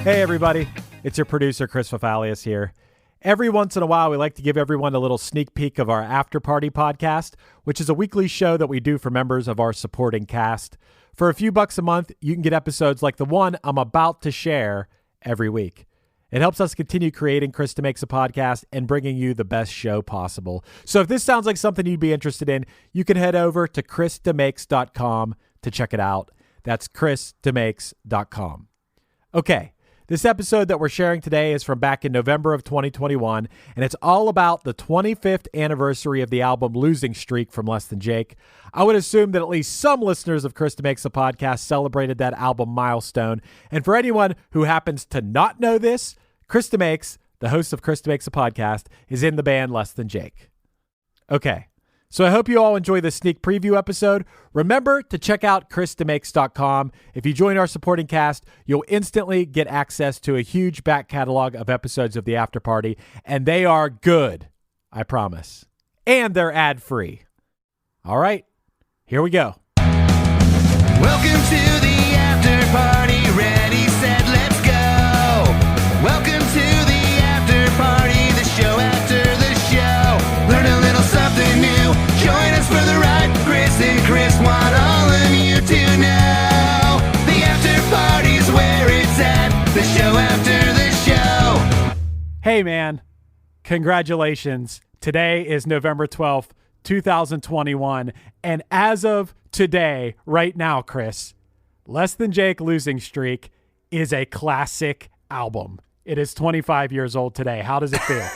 Hey everybody, it's your producer Chris Fafalius here. Every once in a while, we like to give everyone a little sneak peek of our After Party podcast, which is a weekly show that we do for members of our supporting cast. For a few bucks a month, you can get episodes like the one I'm about to share every week. It helps us continue creating Chris DeMakes a podcast and bringing you the best show possible. So if this sounds like something you'd be interested in, you can head over to chrisdemakes.com to check it out. That's chrisdemakes.com. Okay. This episode that we're sharing today is from back in November of 2021, and it's all about the 25th anniversary of the album Losing Streak from Less Than Jake. I would assume that at least some listeners of Chris DeMakes a Podcast celebrated that album milestone. And for anyone who happens to not know this, Chris DeMakes, the host of Chris DeMakes a Podcast, is in the band Less Than Jake. Okay. So I hope you all enjoy this sneak preview episode. Remember to check out chrisdemakes.com. If you join our supporting cast, you'll instantly get access to a huge back catalog of episodes of the After Party, and they are good, I promise. And they're ad-free. All right, here we go. Welcome to the After Party. Ready, set, let's go. Welcome to the After Party, the show after the show. Learn a little something new. Join us for the ride. Chris and Chris want all of you to know. The After Party's where it's at. The show after the show. Hey, man. Congratulations. Today is November 12th, 2021. And as of today, right now, Chris, Less Than Jake Losing Streak is a classic album. It is 25 years old today. How does it feel?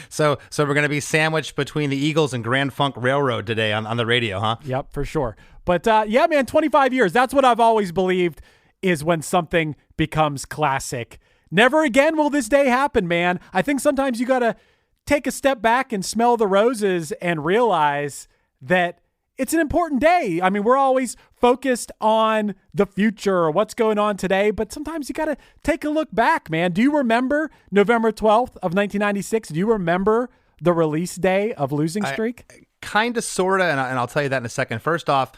So we're going to be sandwiched between the Eagles and Grand Funk Railroad today on the radio, huh? Yep, for sure. But yeah, man, 25 years. That's what I've always believed is when something becomes classic. Never again will this day happen, man. I think sometimes you got to take a step back and smell the roses and realize that it's an important day. I mean, we're always focused on the future or what's going on today, but sometimes you got to take a look back, man. Do you remember November 12th of 1996? Do you remember the release day of Losing Streak? Kind of, sort of, and I'll tell you that in a second. First off,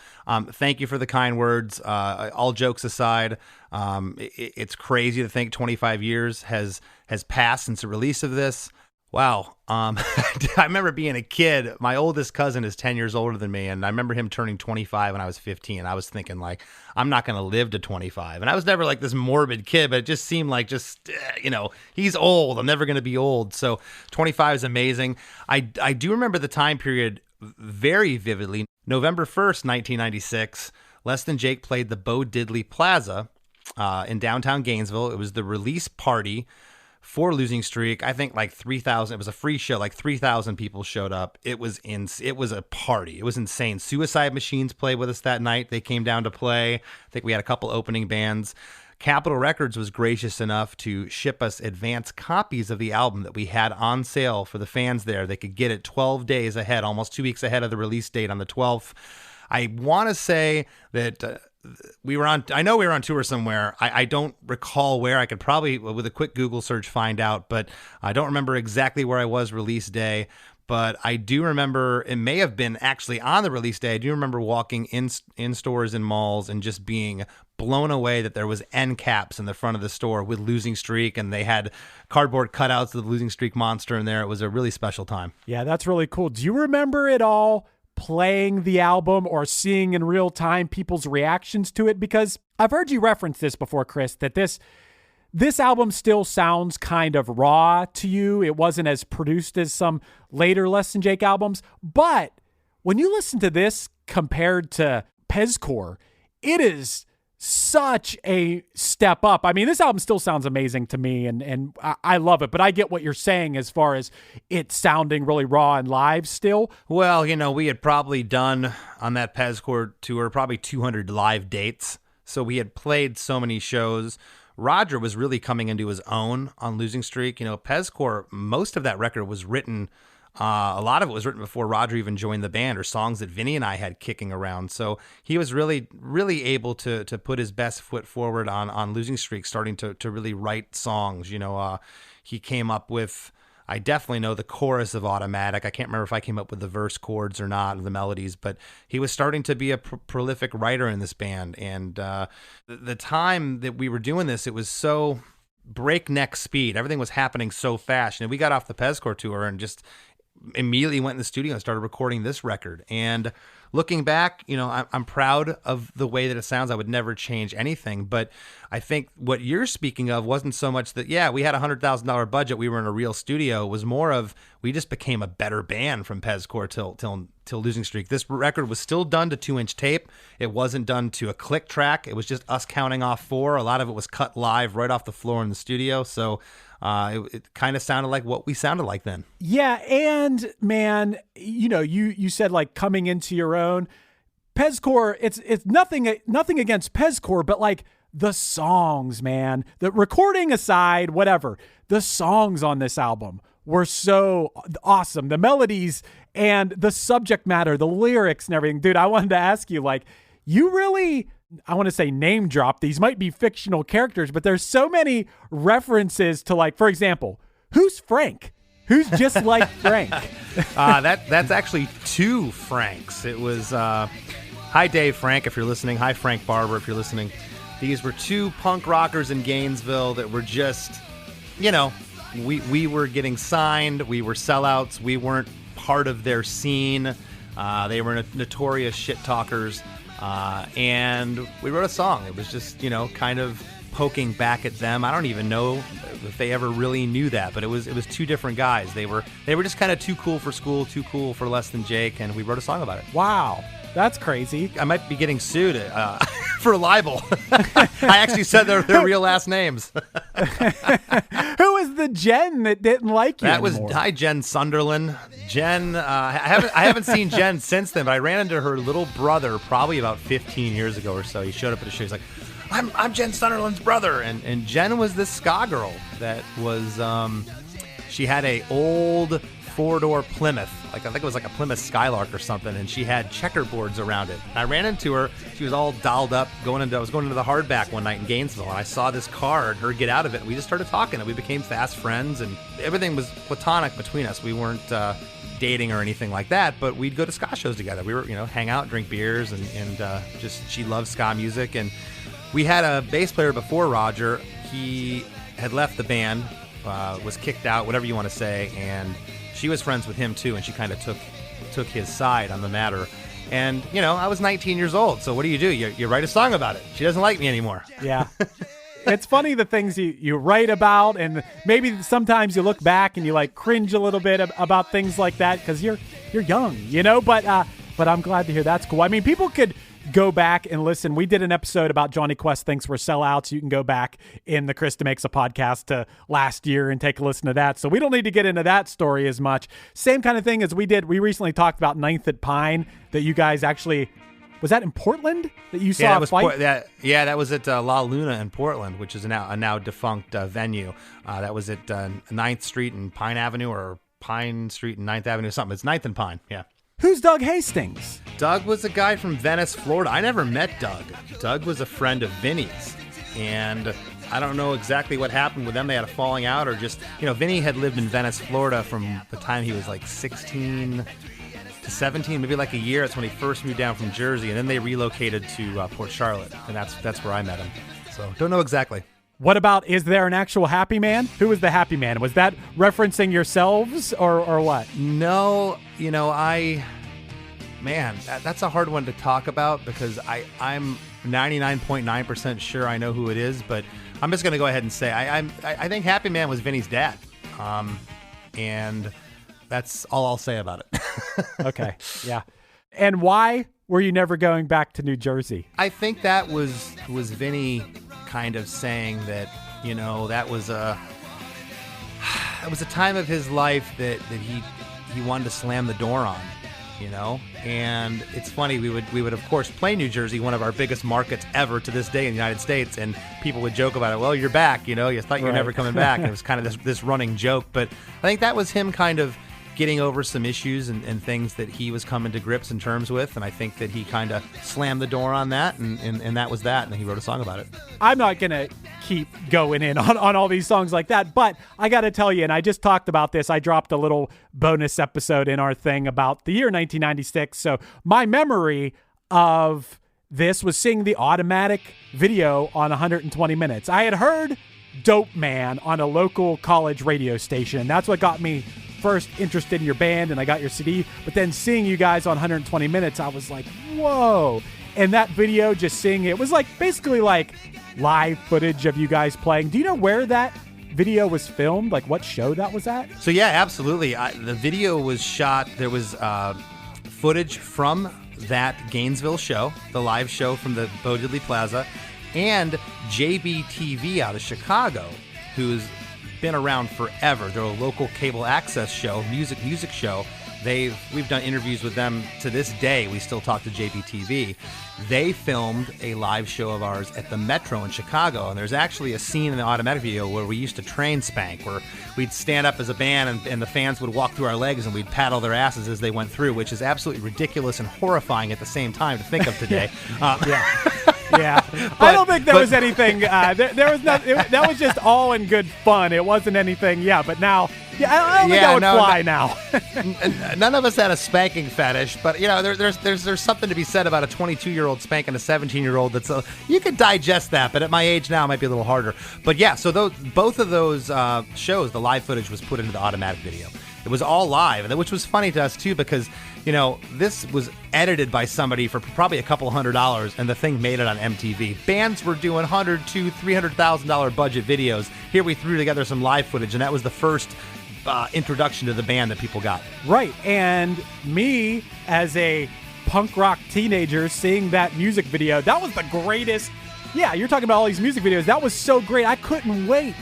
thank you for the kind words. All jokes aside, it's crazy to think 25 years has passed since the release of this. Wow. I remember being a kid. My oldest cousin is 10 years older than me, and I remember him turning 25 when I was 15. I was thinking, like, I'm not going to live to 25. And I was never like this morbid kid, but it just seemed like he's old. I'm never going to be old. So 25 is amazing. I do remember the time period very vividly. November 1st, 1996, Less Than Jake played the Bo Diddley Plaza in downtown Gainesville. It was the release party for Losing Streak. I think like 3,000. It was a free show. Like 3,000 people showed up. It was a party. It was insane. Suicide Machines played with us that night. They came down to play. I think we had a couple opening bands. Capitol Records was gracious enough to ship us advance copies of the album that we had on sale for the fans there. They could get it 12 days ahead, almost 2 weeks ahead of the release date on the 12th. I want to say that I know we were on tour somewhere. I don't recall where. I could probably, with a quick Google search, find out, but I don't remember exactly where I was release day. But I do remember it may have been actually on the release day. I do remember walking in stores and malls and just being blown away that there was end caps in the front of the store with Losing Streak, and they had cardboard cutouts of the Losing Streak monster in there. It was a really special time. Yeah, that's really cool. Do you remember it all? Playing the album or seeing in real time people's reactions to it? Because I've heard you reference this before, Chris, that this album still sounds kind of raw to you. It wasn't as produced as some later Less Than Jake albums. But when you listen to this compared to Pezcore, it is such a step up. I mean, this album still sounds amazing to me, and I love it, but I get what you're saying as far as it sounding really raw and live still. Well, we had probably done on that Pezcore tour probably 200 live dates, so we had played so many shows. Roger was really coming into his own on Losing Streak. Pezcore, most of that record was written a lot of it was written before Roger even joined the band, or songs that Vinny and I had kicking around. So he was really, really able to put his best foot forward on Losing Streak, starting to really write songs. He came up with, I definitely know the chorus of Automatic. I can't remember if I came up with the verse chords or not, or the melodies, but he was starting to be a prolific writer in this band. And the time that we were doing this, it was so breakneck speed. Everything was happening so fast. And we got off the Pezcore tour and just immediately went in the studio and started recording this record. And looking back, I'm proud of the way that it sounds. I would never change anything. But I think what you're speaking of wasn't so much that, we had $100,000 budget. We were in a real studio. It was more of we just became a better band from Pezcore till Losing Streak. This record was still done to 2-inch tape. It wasn't done to a click track. It was just us counting off 4. A lot of it was cut live right off the floor in the studio. So it kind of sounded like what we sounded like then. Yeah, and man, you said like coming into your own. Pezcore, it's nothing against Pezcore, but like the songs, man. The recording aside, whatever, the songs on this album were so awesome. The melodies and the subject matter, the lyrics and everything. Dude, I wanted to ask you, like, you really, I want to say name drop. These might be fictional characters, but there's so many references to, like, for example, who's Frank? Who's just like Frank? That's actually 2 Franks. It was, hi, Dave Frank, if you're listening. Hi, Frank Barber, if you're listening. These were 2 punk rockers in Gainesville that were just, we were getting signed. We were sellouts. We weren't part of their scene. They were notorious shit talkers. And we wrote a song. It was just, kind of poking back at them. I don't even know if they ever really knew that, but it was 2 different guys. They were just kind of too cool for school, too cool for Less Than Jake, and we wrote a song about it. Wow. That's crazy. I might be getting sued for libel. I actually said their real last names. Who was the Jen that didn't like you anymore? Hi, Jen Sunderland. Jen, I haven't seen Jen since then, but I ran into her little brother probably about 15 years ago or so. He showed up at a show. He's like, I'm Jen Sunderland's brother. And Jen was this ska girl that was, she had a old 4-door Plymouth. I think it was like a Plymouth Skylark or something, and she had checkerboards around it. And I ran into her. She was all dolled up. I was going into the Hardback one night in Gainesville, and I saw this car and her get out of it. And we just started talking, and we became fast friends, and everything was platonic between us. We weren't dating or anything like that, but we'd go to ska shows together. We were, hang out, drink beers, and just she loved ska music. And we had a bass player before Roger. He had left the band, was kicked out, whatever you want to say, and she was friends with him too, and she kind of took his side on the matter. And, I was 19 years old, so what do? You write a song about it. She doesn't like me anymore. Yeah. It's funny the things you write about, and maybe sometimes you look back and you like cringe a little bit about things like that because you're young, but I'm glad to hear that's cool. I mean, people could go back and listen. We did an episode about Johnny Quest thinks we're sellouts. You can go back in the Chris DeMakes a podcast to last year and take a listen to that. So we don't need to get into that story as much. Same kind of thing as we did. We recently talked about 9th at Pine that you guys actually, was that in Portland that you saw a fight? That was at La Luna in Portland, which is a now defunct venue. That was at 9th Street and Pine Avenue, or Pine Street and 9th Avenue, something. It's 9th and Pine, yeah. Who's Doug Hastings? Doug was a guy from Venice, Florida. I never met Doug. Doug was a friend of Vinny's, and I don't know exactly what happened with them. They had a falling out, or just, Vinny had lived in Venice, Florida from the time he was like 16 to 17, maybe like a year. That's when he first moved down from Jersey, and then they relocated to Port Charlotte, and that's where I met him. So don't know exactly. What about, is there an actual Happy Man? Who was the Happy Man? Was that referencing yourselves or what? No, that's a hard one to talk about because I'm 99.9% sure I know who it is, but I'm just going to go ahead and say I think Happy Man was Vinny's dad. And that's all I'll say about it. Okay, yeah. And why were you never going back to New Jersey? I think that was Vinny kind of saying that, that was a time of his life that he wanted to slam the door on, and it's funny, we would of course play New Jersey, one of our biggest markets ever to this day in the United States, and people would joke about it. Well, you're back, you thought you were never coming back. And it was kind of this running joke, but I think that was him kind of getting over some issues and things that he was coming to grips and terms with, and I think that he kind of slammed the door on that, and that was that, and he wrote a song about it. I'm not going to keep going in on all these songs like that, but I got to tell you, and I just talked about this, I dropped a little bonus episode in our thing about the year 1996, so my memory of this was seeing the Automatic video on 120 Minutes. I had heard Dope Man on a local college radio station. And that's what got me first interested in your band, and I got your CD. But then seeing you guys on 120 Minutes, I was like, whoa. And that video, just seeing it was like basically like live footage of you guys playing. Do you know where that video was filmed? Like what show that was at? So yeah, absolutely. The video was shot. There was footage from that Gainesville show, the live show from the Bo Diddley Plaza, and JBTV out of Chicago, who's been around forever. They're a local cable access show, music show. We've done interviews with them to this day. We still talk to JBTV. They filmed a live show of ours at the Metro in Chicago, and there's actually a scene in the Automatic video where we used to train spank, where we'd stand up as a band and the fans would walk through our legs and we'd paddle their asses as they went through, which is absolutely ridiculous and horrifying at the same time to think of today. Yeah. I don't think there was anything. There was not. That was just all in good fun. It wasn't anything. Yeah, but now, I don't think that would fly now. None of us had a spanking fetish, but there's something to be said about a 22-year-old spanking a 17-year-old. You could digest that, but at my age now, it might be a little harder. But yeah, so both of those shows, the live footage was put into the Automatic video. It was all live, which was funny to us too, because this was edited by somebody for probably a couple $100, and the thing made it on MTV. Bands were doing $100,000 to $300,000 budget videos. Here we threw together some live footage, and that was the first introduction to the band that people got. Right, and me as a punk rock teenager seeing that music video, that was the greatest. Yeah, you're talking about all these music videos. That was so great. I couldn't wait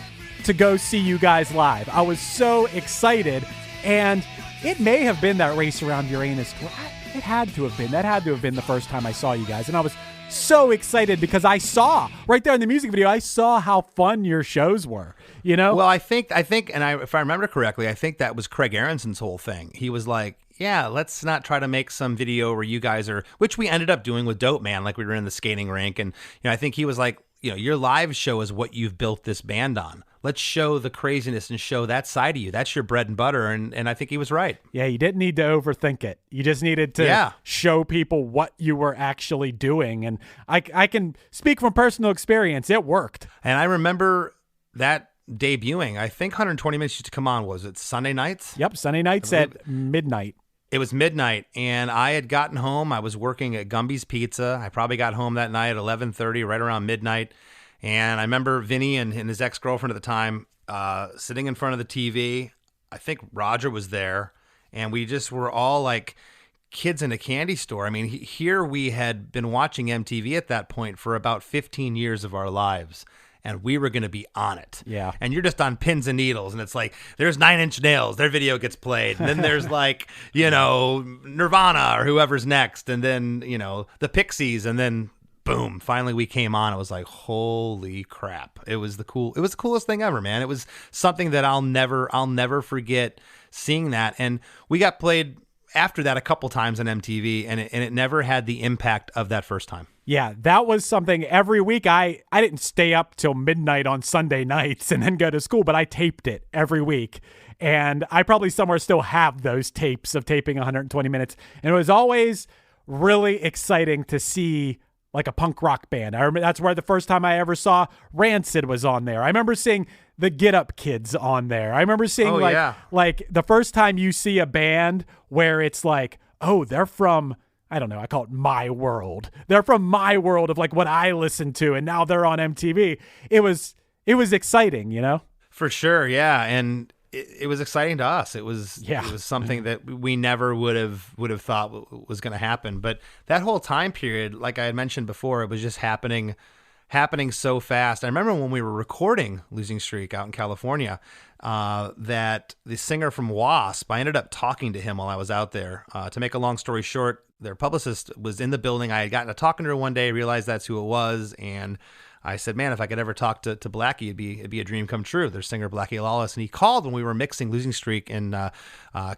to go see you guys live. I was so excited, and it may have been that Race Around Uranus tour. It had to have been. That had to have been the first time I saw you guys, and I was so excited because I saw right there in the music video, I saw how fun your shows were. Well, I think, if I remember correctly, I think that was Craig Aronson's whole thing. He was like, yeah, let's not try to make some video where you guys are, which we ended up doing with Dope Man, like we were in the skating rink. And, I think he was like, your live show is what you've built this band on. Let's show the craziness and show that side of you. That's your bread and butter. And I think he was right. Yeah, you didn't need to overthink it. You just needed to show people what you were actually doing. And I can speak from personal experience. It worked. And I remember that debuting. I think 120 Minutes used to come on. Was it Sunday nights? Yep, Sunday nights at midnight. It was midnight, and I had gotten home. I was working at Gumby's Pizza. I probably got home that night at 11:30, right around midnight. And I remember Vinny and his ex-girlfriend at the time sitting in front of the TV. I think Roger was there, and we just were all like kids in a candy store. I mean, here we had been watching MTV at that point for about 15 years of our lives, and we were going to be on it. Yeah. And you're just on pins and needles, and it's like, there's 9 Inch Nails, their video gets played, and then there's like, Nirvana or whoever's next, and then, the Pixies, and then boom, finally we came on. It was like, holy crap. It was the coolest thing ever, man. It was something that I'll never forget seeing that. And we got played after that a couple times on MTV, and it never had the impact of that first time. Yeah, that was something every week. I didn't stay up till midnight on Sunday nights and then go to school, but I taped it every week. And I probably somewhere still have those tapes of taping 120 minutes. And it was always really exciting to see like a punk rock band. I remember that's where the first time I ever saw Rancid was on there. I remember seeing the Get Up Kids on there. I remember seeing like the first time you see a band where it's like, oh, they're from, I don't know, I call it my world. They're from my world of like what I listen to, and now they're on MTV. It was exciting, For sure, yeah. And it was exciting to us. It was something that we never would have thought was going to happen. But that whole time period, like I had mentioned before, it was just happening so fast. I remember when we were recording Losing Streak out in California, that the singer from Wasp, I ended up talking to him while I was out there. To make a long story short, their publicist was in the building. I had gotten to talking to her one day, realized that's who it was, and I said, man, if I could ever talk to Blackie, it'd be a dream come true. Their singer, Blackie Lawless. And he called when we were mixing Losing Streak in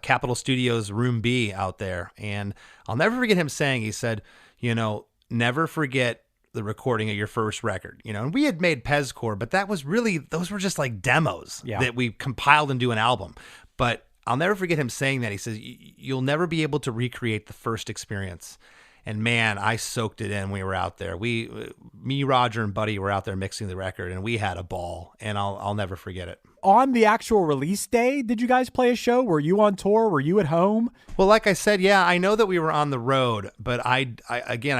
Capitol Studios Room B out there. And I'll never forget him saying, he said, never forget the recording of your first record. And we had made Pezcore, but those were just like demos that we compiled into an album. But I'll never forget him saying that. He says, you'll never be able to recreate the first experience. And man, I soaked it in when we were out there. Me, Roger, and Buddy were out there mixing the record, and we had a ball, and I'll never forget it. On the actual release day, did you guys play a show? Were you on tour? Were you at home? Well, like I said, yeah, I know that we were on the road, but I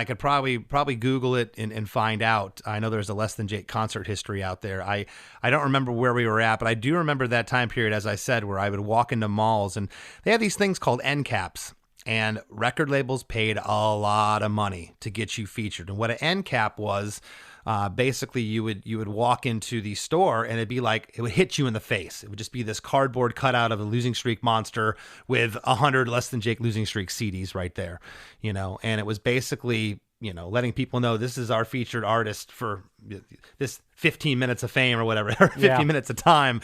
could probably Google it and find out. I know there's a Less Than Jake concert history out there. I don't remember where we were at, but I do remember that time period, as I said, where I would walk into malls, and they have these things called end caps. And record labels paid a lot of money to get you featured. And what an end cap was, basically you would walk into the store and it'd be like, it would hit you in the face. It would just be this cardboard cutout of a Losing Streak monster with 100 Less Than Jake Losing Streak CDs right there, and it was basically, letting people know this is our featured artist for this 15 minutes of fame or whatever, or 15 minutes of time,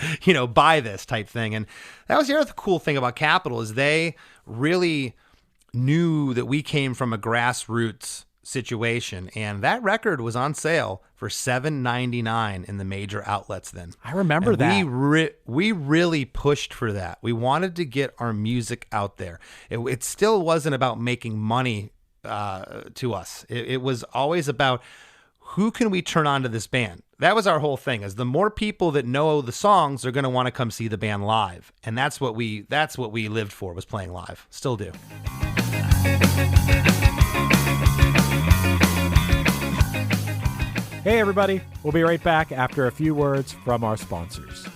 buy this type thing. And that was the other cool thing about Capitol, is they really knew that we came from a grassroots situation, and that record was on sale for $7.99 in the major outlets then. I remember that. We really pushed for that. We wanted to get our music out there. It still wasn't about making money to us. It was always about, who can we turn on to this band? That was our whole thing, is the more people that know the songs are going to want to come see the band live. And that's what we lived for, was playing live. Still do. Hey, everybody. We'll be right back after a few words from our sponsors.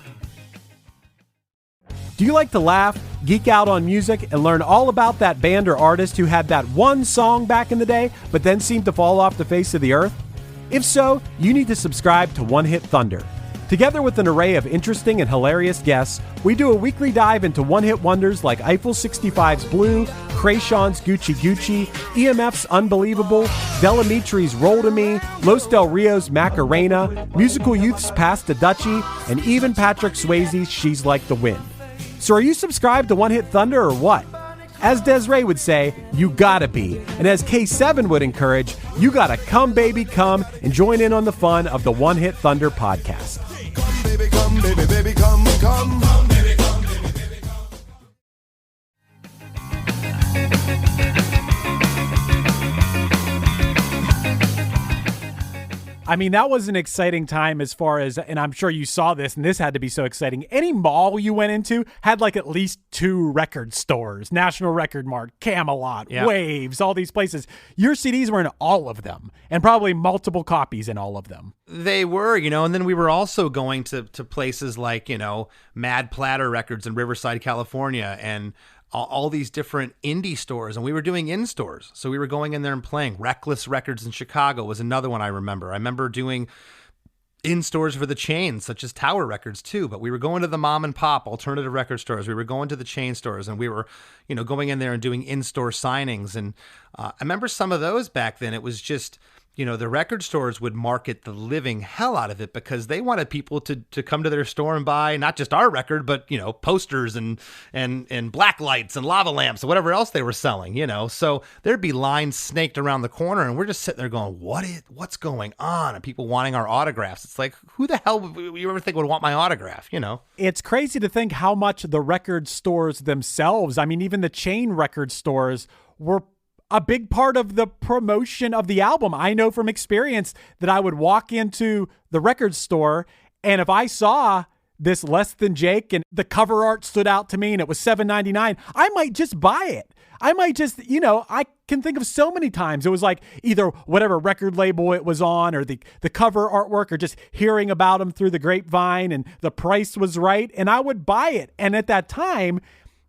Do you like to laugh, geek out on music, and learn all about that band or artist who had that one song back in the day, but then seemed to fall off the face of the earth? If so, you need to subscribe to One Hit Thunder. Together with an array of interesting and hilarious guests, we do a weekly dive into one-hit wonders like Eiffel 65's Blue, Krayshawn's Gucci Gucci, EMF's Unbelievable, Delamitri's Roll to Me, Los Del Rio's Macarena, Musical Youth's Pass the Dutchie, and even Patrick Swayze's She's Like the Wind. So are you subscribed to One Hit Thunder or what? As Desiree would say, you gotta be. And as K7 would encourage, you gotta come, baby, come and join in on the fun of the One Hit Thunder podcast. Come, baby, come, baby, baby, come, come. Come, baby, come, baby, baby, come. I mean, that was an exciting time as far as, and I'm sure you saw this, and this had to be so exciting. Any mall you went into had like at least 2 record stores: National Record Mart, Camelot, Waves, all these places. Your CDs were in all of them, and probably multiple copies in all of them. They were, and then we were also going to places like, Mad Platter Records in Riverside, California, and all these different indie stores, and we were doing in-stores. So we were going in there and playing. Reckless Records in Chicago was another one I remember. I remember doing in-stores for the chains, such as Tower Records too, but we were going to the mom and pop alternative record stores. We were going to the chain stores, and we were, going in there and doing in-store signings. And I remember some of those back then. It was just, the record stores would market the living hell out of it, because they wanted people to come to their store and buy not just our record, but, posters and black lights and lava lamps and whatever else they were selling, So there'd be lines snaked around the corner, and we're just sitting there going, what's going on? And people wanting our autographs. It's like, who the hell would you ever think would want my autograph, It's crazy to think how much the record stores themselves, I mean, even the chain record stores, were a big part of the promotion of the album. I know from experience that I would walk into the record store, and if I saw this Less Than Jake and the cover art stood out to me and it was $7.99, I might just buy it. I might just, I can think of so many times it was like either whatever record label it was on, or the cover artwork, or just hearing about them through the grapevine, and the price was right, and I would buy it. And at that time,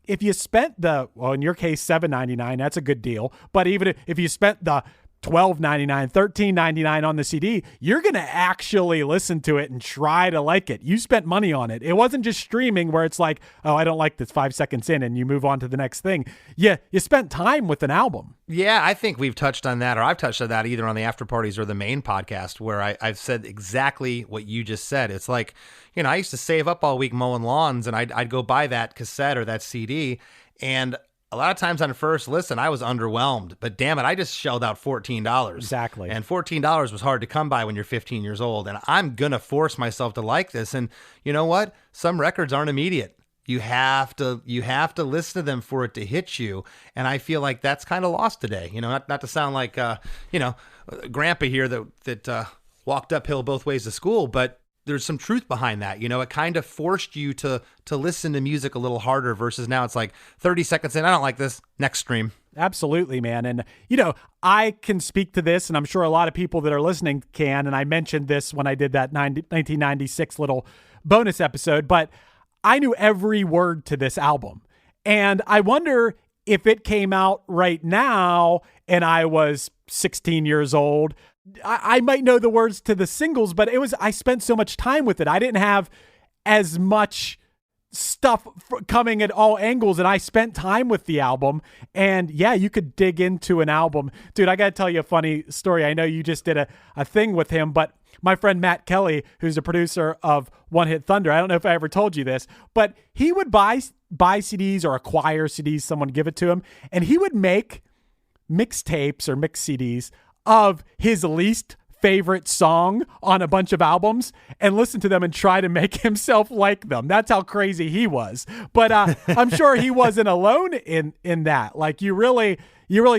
if you spent in your case, $7.99, that's a good deal. But even if you spent the $12.99, $13.99 on the CD, you're going to actually listen to it and try to like it. You spent money on it. It wasn't just streaming where it's like, oh, I don't like this 5 seconds in, and you move on to the next thing. Yeah, you spent time with an album. Yeah, I think we've touched on that, or I've touched on that either on the after parties or the main podcast, where I've said exactly what you just said. It's like, I used to save up all week mowing lawns, and I'd go buy that cassette or that CD, and a lot of times on first listen, I was underwhelmed, but damn it, I just shelled out $14. Exactly. And $14 was hard to come by when you're 15 years old. And I'm going to force myself to like this. And you know what? Some records aren't immediate. You have to listen to them for it to hit you. And I feel like that's kind of lost today. Not to sound like, grandpa here that walked uphill both ways to school, but there's some truth behind that. It kind of forced you to listen to music a little harder versus now it's like 30 seconds in. I don't like this. Next stream. Absolutely, man. And, I can speak to this, and I'm sure a lot of people that are listening can. And I mentioned this when I did that 1996 little bonus episode, but I knew every word to this album. And I wonder if it came out right now and I was 16 years old, I might know the words to the singles, but I spent so much time with it. I didn't have as much stuff coming at all angles, and I spent time with the album. And yeah, you could dig into an album. Dude, I got to tell you a funny story. I know you just did a thing with him, but my friend Matt Kelly, who's a producer of One Hit Thunder, I don't know if I ever told you this, but he would buy CDs or acquire CDs, someone give it to him, and he would make mixtapes or mix CDs of his least favorite song on a bunch of albums and listen to them and try to make himself like them. That's how crazy he was. But I'm sure he wasn't alone in that. Like you really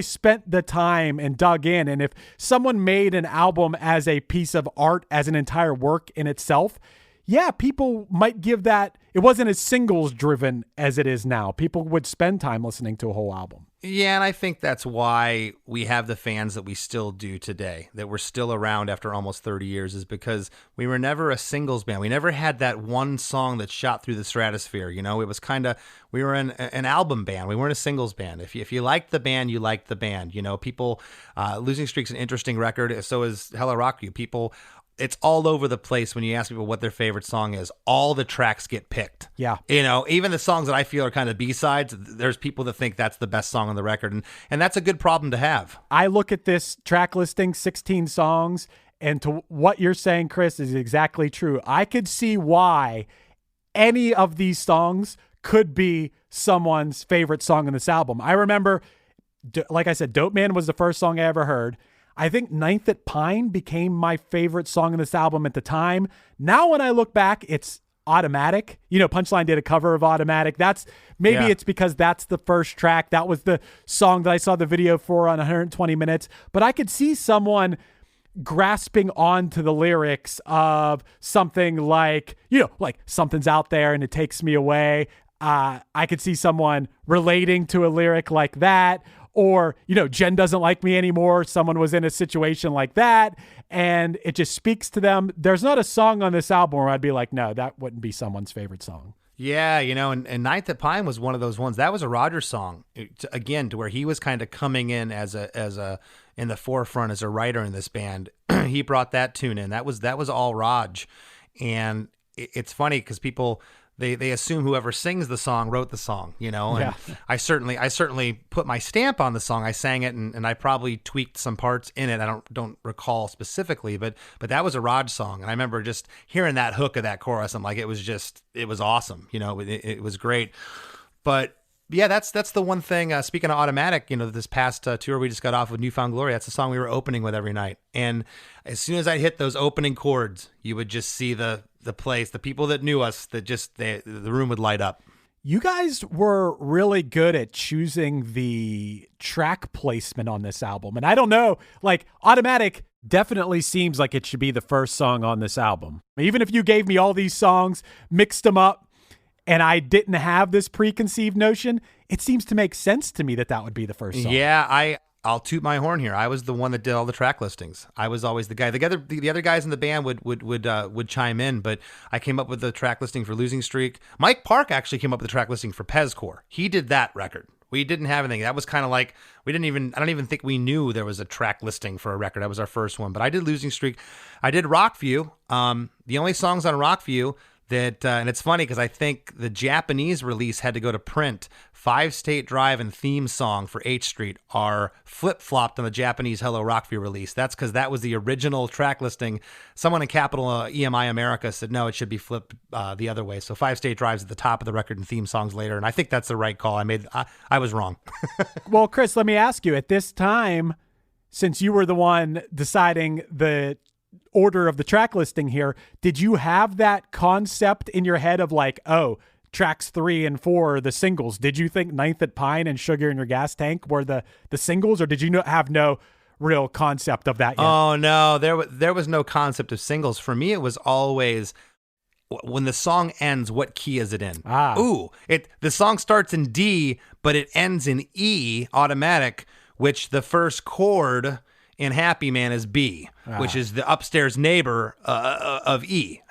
spent the time and dug in. And if someone made an album as a piece of art, as an entire work in itself, yeah, people might give that. It wasn't as singles driven as it is now. People would spend time listening to a whole album. Yeah, and I think that's why we have the fans that we still do today, that we're still around after almost 30 years, is because we were never a singles band. We never had that one song that shot through the stratosphere. It was kind of, we were an album band. We weren't a singles band. If you liked the band, you liked the band. People, Losing Streak's an interesting record. So is Hello Rock You. People, it's all over the place when you ask people what their favorite song is. All the tracks get picked. Yeah. Even the songs that I feel are kind of B-sides, there's people that think that's the best song on the record. And that's a good problem to have. I look at this track listing, 16 songs, and to what you're saying, Chris, is exactly true. I could see why any of these songs could be someone's favorite song in this album. I remember, like I said, Dope Man was the first song I ever heard. I think Ninth at Pine became my favorite song in this album at the time. Now when I look back, it's Automatic. Punchline did a cover of Automatic. It's because that's the first track. That was the song that I saw the video for on 120 Minutes. But I could see someone grasping onto the lyrics of something like something's out there and it takes me away. I could see someone relating to a lyric like that. Or, Jen doesn't like me anymore. Someone was in a situation like that, and it just speaks to them. There's not a song on this album where I'd be like, no, that wouldn't be someone's favorite song. Yeah, and Ninth at Pine was one of those ones. That was a Roger song, again, to where he was kind of coming in as a in the forefront as a writer in this band. He brought that tune in. That was all Raj, and it's funny because people. They assume whoever sings the song wrote the song, and yeah. I certainly put my stamp on the song. I sang it and I probably tweaked some parts in it. I don't recall specifically, but that was a Raj song. And I remember just hearing that hook of that chorus. I'm like, it was awesome. It was great. But yeah, that's the one thing. Speaking of Automatic, this past tour we just got off with Newfound Glory. That's the song we were opening with every night. And as soon as I hit those opening chords, you would just see the place, the people that knew us, that just the room would light up. You guys were really good at choosing the track placement on this album. And I don't know, Automatic definitely seems like it should be the first song on this album. Even if you gave me all these songs, mixed them up, and I didn't have this preconceived notion, it seems to make sense to me that would be the first song. Yeah, I'll toot my horn here. I was the one that did all the track listings. I was always the guy. The other guys in the band would chime in, but I came up with the track listing for Losing Streak. Mike Park actually came up with the track listing for Pezcore. He did that record. We didn't have anything. That was kind of like I don't even think we knew there was a track listing for a record. That was our first one. But I did Losing Streak. I did Rockview. The only songs on Rockview that, and it's funny because I think the Japanese release had to go to print. 5 State Drive and theme song for H Street are flip-flopped on the Japanese Hello Rockview release. That's because that was the original track listing. Someone in Capital EMI America said, no, it should be flipped the other way. So 5 State Drive's at the top of the record and theme songs later. And I think that's the right call. I was wrong. Well, Chris, let me ask you, at this time, since you were the one deciding the order of the track listing here, did you have that concept in your head of tracks 3 and 4 are the singles. Did you think Ninth at Pine and Sugar in Your Gas Tank were the singles, or did you have no real concept of that yet? Oh, no, there was no concept of singles. For me, it was always, when the song ends, what key is it in? The song starts in D, but it ends in E, automatic, which the first chord in Happy Man is B, which is the upstairs neighbor of E.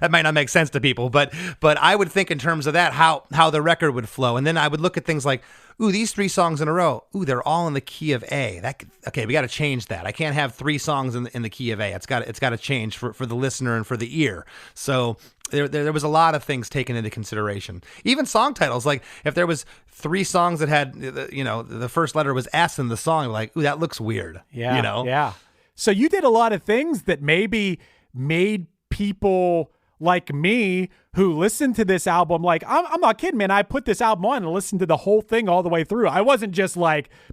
That might not make sense to people, but I would think in terms of that, how the record would flow. And then I would look at things like, ooh, these 3 songs in a row, ooh, they're all in the key of A. Okay, we got to change that. I can't have 3 songs in the key of A. It's got to change for the listener and for the ear. So there was a lot of things taken into consideration. Even song titles, like if there was 3 songs that had, the first letter was S in the song, like, ooh, that looks weird. Yeah, yeah. So you did a lot of things that maybe made people like me who listened to this album, like, I'm not kidding, man. I put this album on and listened to the whole thing all the way through. I wasn't just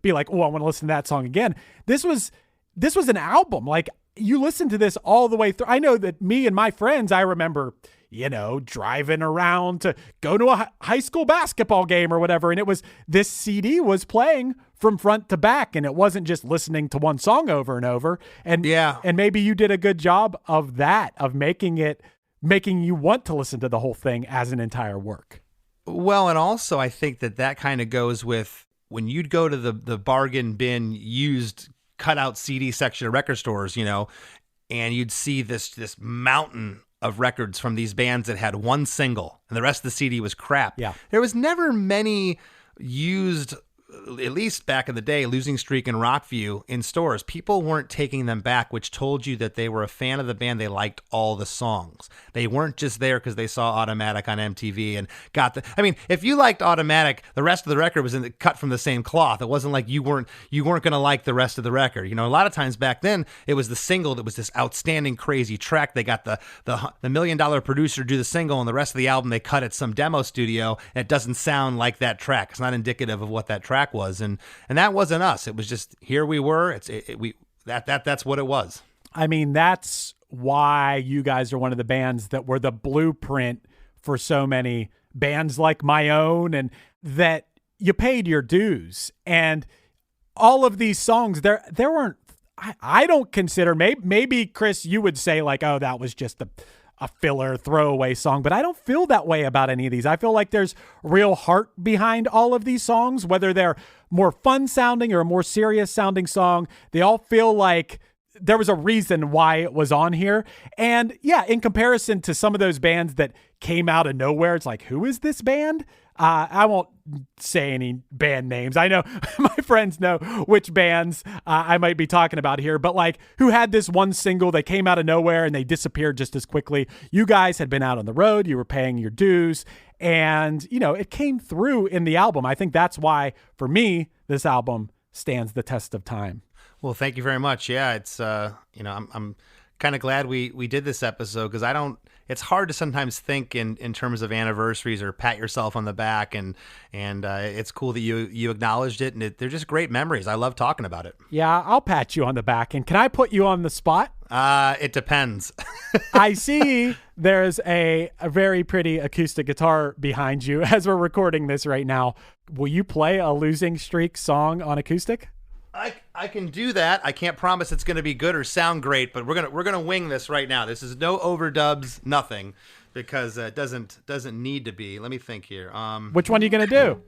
be like, oh, I want to listen to that song again. This was an album. Like, you listen to this all the way through. I know that me and my friends, I remember, driving around to go to a high school basketball game or whatever. And this CD was playing from front to back, and it wasn't just listening to one song over and over. And yeah. And maybe you did a good job of that, of making you want to listen to the whole thing as an entire work. Well, and also I think that kind of goes with when you'd go to the bargain bin used cutout CD section of record stores, and you'd see this mountain of records from these bands that had one single and the rest of the CD was crap. Yeah. There was never many used, at least back in the day, Losing Streak and Rockview in stores. People weren't taking them back, which told you that they were a fan of the band. They liked all the songs. They weren't just there because they saw Automatic on MTV and if you liked Automatic, the rest of the record was cut from the same cloth. It wasn't like you weren't going to like the rest of the record. A lot of times back then it was the single that was this outstanding, crazy track. They got the $1 million producer to do the single, and the rest of the album they cut at some demo studio, and it doesn't sound like that track. It's not indicative of what that track was, and that wasn't us. It was just, here we were. That's what it was. I mean, that's why you guys are one of the bands that were the blueprint for so many bands like my own, and that you paid your dues. And all of these songs, there weren't, I don't consider, maybe Chris, you would say like, oh, that was just a filler throwaway song, but I don't feel that way about any of these. I feel like there's real heart behind all of these songs, whether they're more fun sounding or a more serious sounding song. They all feel like there was a reason why it was on here. And yeah, in comparison to some of those bands that came out of nowhere, it's like, who is this band? I won't say any band names. I know my friends know which bands I might be talking about here, but like, who had this one single, they came out of nowhere and they disappeared just as quickly. You guys had been out on the road, you were paying your dues, and it came through in the album. I think that's why, for me, this album stands the test of time. Well, thank you very much. Yeah, it's I'm kind of glad we did this episode, because it's hard to sometimes think in terms of anniversaries or pat yourself on the back, and it's cool that you acknowledged it, and they're just great memories. I love talking about it. Yeah, I'll pat you on the back. And can I put you on the spot? It depends. I see there's a very pretty acoustic guitar behind you as we're recording this right now. Will you play a Losing Streak song on acoustic? I can do that. I can't promise it's going to be good or sound great, but we're gonna wing this right now. This is no overdubs, nothing, because it doesn't need to be. Let me think here. Which one are you gonna do?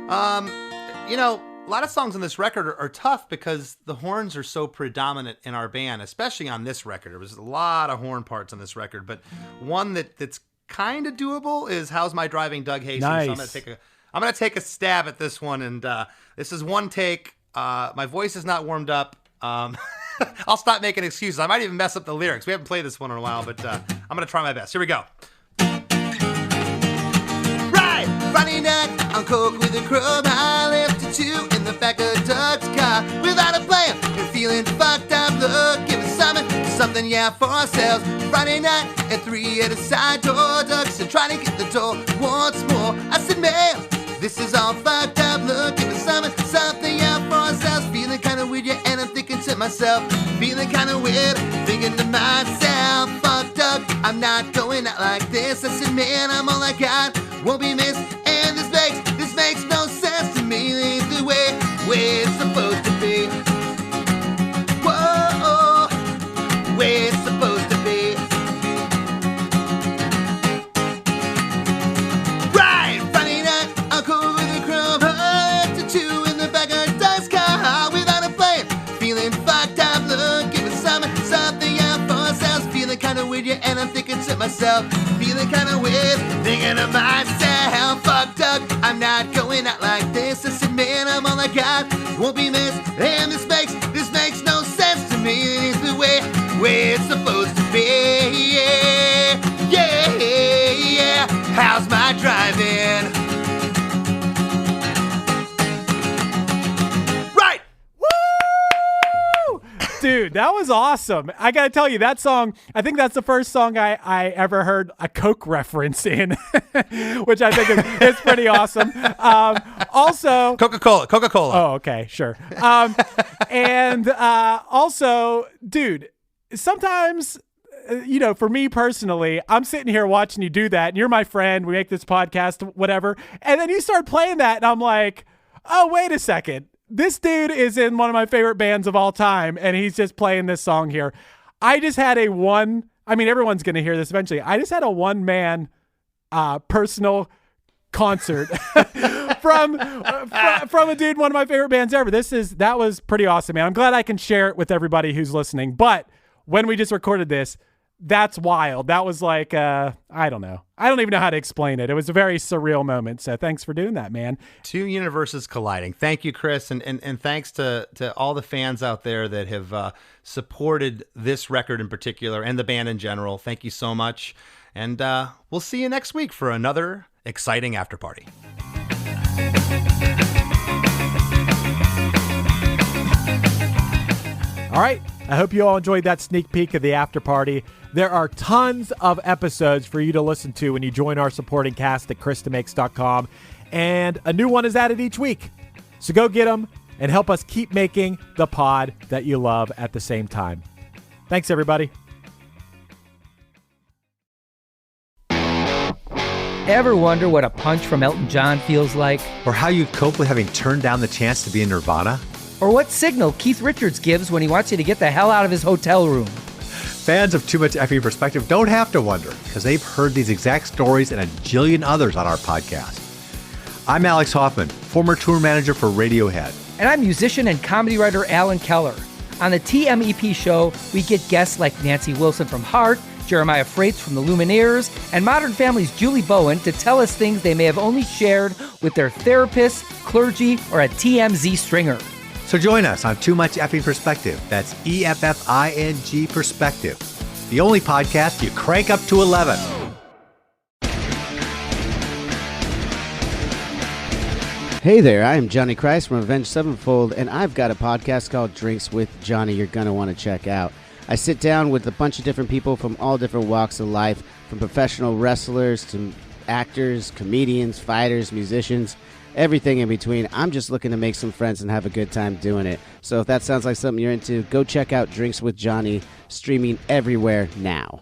A lot of songs on this record are tough because the horns are so predominant in our band, especially on this record. There was a lot of horn parts on this record, but one that's kind of doable is "How's My Driving, Doug Hastings." Nice. So I'm gonna take a stab at this one, and this is one take. My voice is not warmed up. I'll stop making excuses. I might even mess up the lyrics. We haven't played this one in a while, but I'm gonna try my best. Here we go. Right, Friday night on coke with a crowbar. I left at 2 in the back of Doug's car without a plan and feeling fucked up. Looking for something, yeah, for ourselves. Friday night at 3 at a side door. Doug said, trying to get the door once more. I said, man, this is all fucked up. Looking for something, yeah, for ourselves. Feeling kind of weird, yeah, and I'm thinking to myself, feeling kind of weird. thinking to myself, fuck Doug, I'm not going out like this. I said, man, I'm all I got, won't be missed, and this makes no sense to me. It ain't the way it's supposed to be. Whoa, way it's supposed to be. Right, Friday night, I'll go with a crowd up to 2 in the back of Doug's car without a plan. Feeling fucked up, looking for something out for ourselves. Feeling kinda weird, yeah, and I'm thinking to myself, feeling kinda weird, thinking to myself, fuck Doug, I'm not going out like this. I said, man, I'm all I got, won't be missed, and this makes no sense to me. It is the way it's supposed to be. Yeah, how's my driving? Right! Woo! Dude, that was awesome. I got to tell you, that song, I think that's the first song I ever heard a Coke reference in, which I think is pretty awesome. Also, Coca-Cola. Oh, okay, sure. And also, dude, sometimes, for me personally, I'm sitting here watching you do that, and you're my friend, we make this podcast, whatever, and then you start playing that, and I'm like, oh, wait a second. This dude is in one of my favorite bands of all time, and he's just playing this song here. I just had everyone's going to hear this eventually. I just had a one-man personal concert from a dude, one of my favorite bands ever. That was pretty awesome, man. I'm glad I can share it with everybody who's listening. But when we just recorded this, that's wild. That was like, I don't know. I don't even know how to explain it. It was a very surreal moment. So thanks for doing that, man. Two universes colliding. Thank you, Chris. And thanks to all the fans out there that have supported this record in particular and the band in general. Thank you so much. And we'll see you next week for another exciting after party. All right. I hope you all enjoyed that sneak peek of the after party. There are tons of episodes for you to listen to when you join our supporting cast at ChrisDeMakes.com, and a new one is added each week. So go get them and help us keep making the pod that you love at the same time. Thanks, everybody. Ever wonder what a punch from Elton John feels like? Or how you'd cope with having turned down the chance to be in Nirvana? Or what signal Keith Richards gives when he wants you to get the hell out of his hotel room? Fans of Too Much Effing Perspective don't have to wonder, because they've heard these exact stories and a jillion others on our podcast. I'm Alex Hoffman, former tour manager for Radiohead. And I'm musician and comedy writer Alan Keller. On the TMEP show, we get guests like Nancy Wilson from Heart, Jeremiah Freites from the Lumineers, and Modern Family's Julie Bowen to tell us things they may have only shared with their therapist, clergy, or a TMZ stringer. So join us on Too Much Effing Perspective. That's EFFING Perspective. The only podcast you crank up to 11. Hey there, I am Johnny Christ from Avenged Sevenfold, and I've got a podcast called Drinks with Johnny you're going to want to check out. I sit down with a bunch of different people from all different walks of life, from professional wrestlers to actors, comedians, fighters, musicians, everything in between. I'm just looking to make some friends and have a good time doing it. So if that sounds like something you're into, go check out Drinks with Johnny, streaming everywhere now.